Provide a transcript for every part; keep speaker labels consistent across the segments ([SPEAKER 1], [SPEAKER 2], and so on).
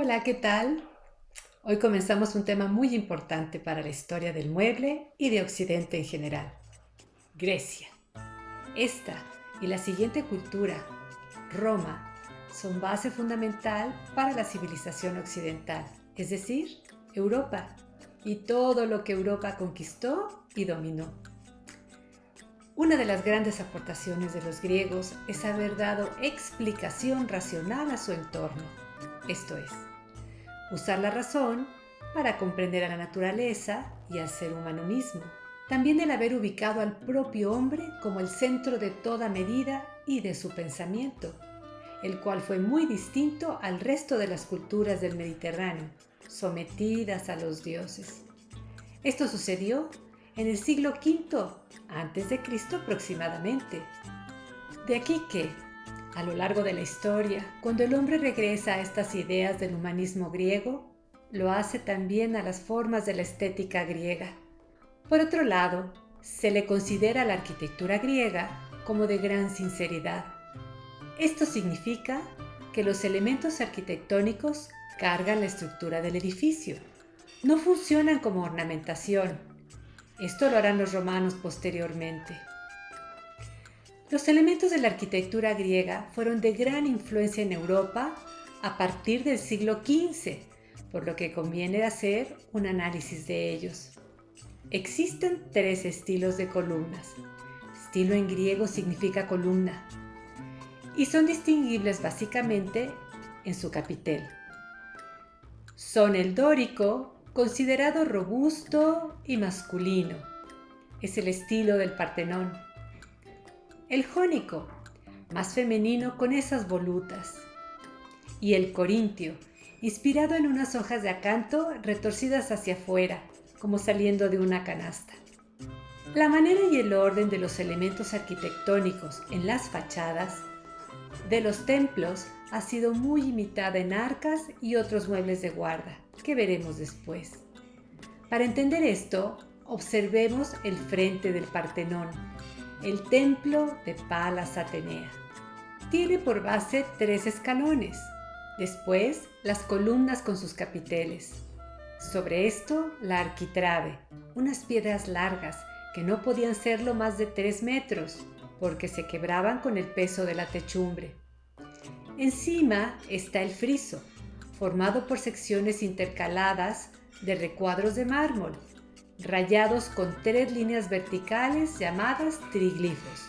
[SPEAKER 1] Hola, ¿qué tal? Hoy comenzamos un tema muy importante para la historia del mueble y de Occidente en general, Grecia. Esta y la siguiente cultura, Roma, son base fundamental para la civilización occidental, es decir, Europa, y todo lo que Europa conquistó y dominó. Una de las grandes aportaciones de los griegos es haber dado explicación racional a su entorno, esto es, usar la razón para comprender a la naturaleza y al ser humano mismo. También el haber ubicado al propio hombre como el centro de toda medida y de su pensamiento, el cual fue muy distinto al resto de las culturas del Mediterráneo, sometidas a los dioses. Esto sucedió en el siglo V a.C. aproximadamente. De aquí que, a lo largo de la historia, cuando el hombre regresa a estas ideas del humanismo griego, lo hace también a las formas de la estética griega. Por otro lado, se le considera a la arquitectura griega como de gran sinceridad. Esto significa que los elementos arquitectónicos cargan la estructura del edificio. No funcionan como ornamentación. Esto lo harán los romanos posteriormente. Los elementos de la arquitectura griega fueron de gran influencia en Europa a partir del siglo XV, por lo que conviene hacer un análisis de ellos. Existen tres estilos de columnas. Estilo en griego significa columna y son distinguibles básicamente en su capitel. Son el dórico, considerado robusto y masculino. Es el estilo del Partenón. El jónico, más femenino con esas volutas. Y el corintio, inspirado en unas hojas de acanto retorcidas hacia afuera, como saliendo de una canasta. La manera y el orden de los elementos arquitectónicos en las fachadas de los templos ha sido muy imitada en arcas y otros muebles de guarda, que veremos después. Para entender esto, observemos el frente del Partenón, el templo de Palas Atenea. Tiene por base 3 escalones, después las columnas con sus capiteles. Sobre esto, la arquitrabe, unas piedras largas que no podían serlo más de 3 metros, porque se quebraban con el peso de la techumbre. Encima está el friso, formado por secciones intercaladas de recuadros de mármol, rayados con 3 líneas verticales llamadas triglifos.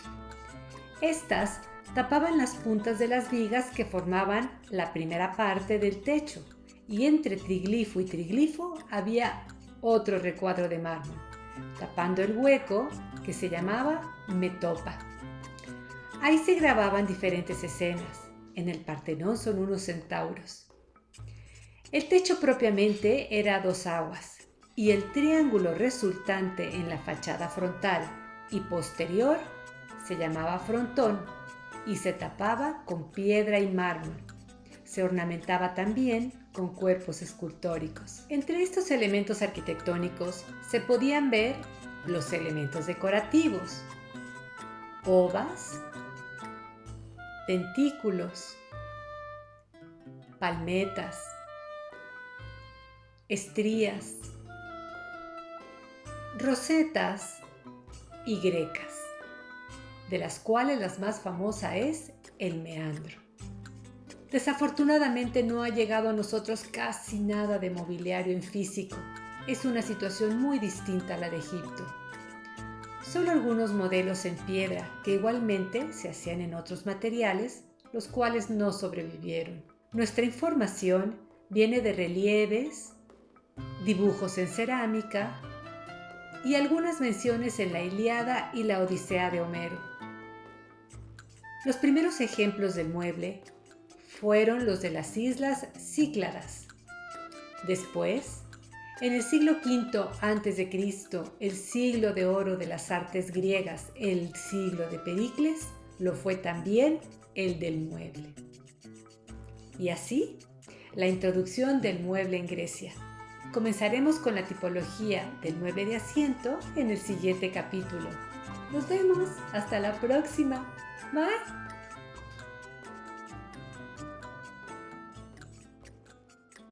[SPEAKER 1] Estas tapaban las puntas de las vigas que formaban la primera parte del techo, y entre triglifo y triglifo había otro recuadro de mármol, tapando el hueco que se llamaba metopa. Ahí se grababan diferentes escenas. En el Partenón son unos centauros. El techo propiamente era a 2 aguas y el triángulo resultante en la fachada frontal y posterior se llamaba frontón y se tapaba con piedra y mármol. Se ornamentaba también con cuerpos escultóricos. Entre estos elementos arquitectónicos se podían ver los elementos decorativos: ovas, dentículos, palmetas, estrías, rosetas y grecas, de las cuales la más famosa es el meandro. Desafortunadamente no ha llegado a nosotros casi nada de mobiliario en físico. Es una situación muy distinta a la de Egipto. Solo algunos modelos en piedra que igualmente se hacían en otros materiales, los cuales no sobrevivieron. Nuestra información viene de relieves, dibujos en cerámica y algunas menciones en la Ilíada y la Odisea de Homero. Los primeros ejemplos del mueble fueron los de las islas Cícladas. Después, en el siglo V a.C., el siglo de oro de las artes griegas, el siglo de Pericles, lo fue también el del mueble. Y así, la introducción del mueble en Grecia. Comenzaremos con la tipología del mueble de asiento en el siguiente capítulo. Nos vemos, hasta la próxima. Bye.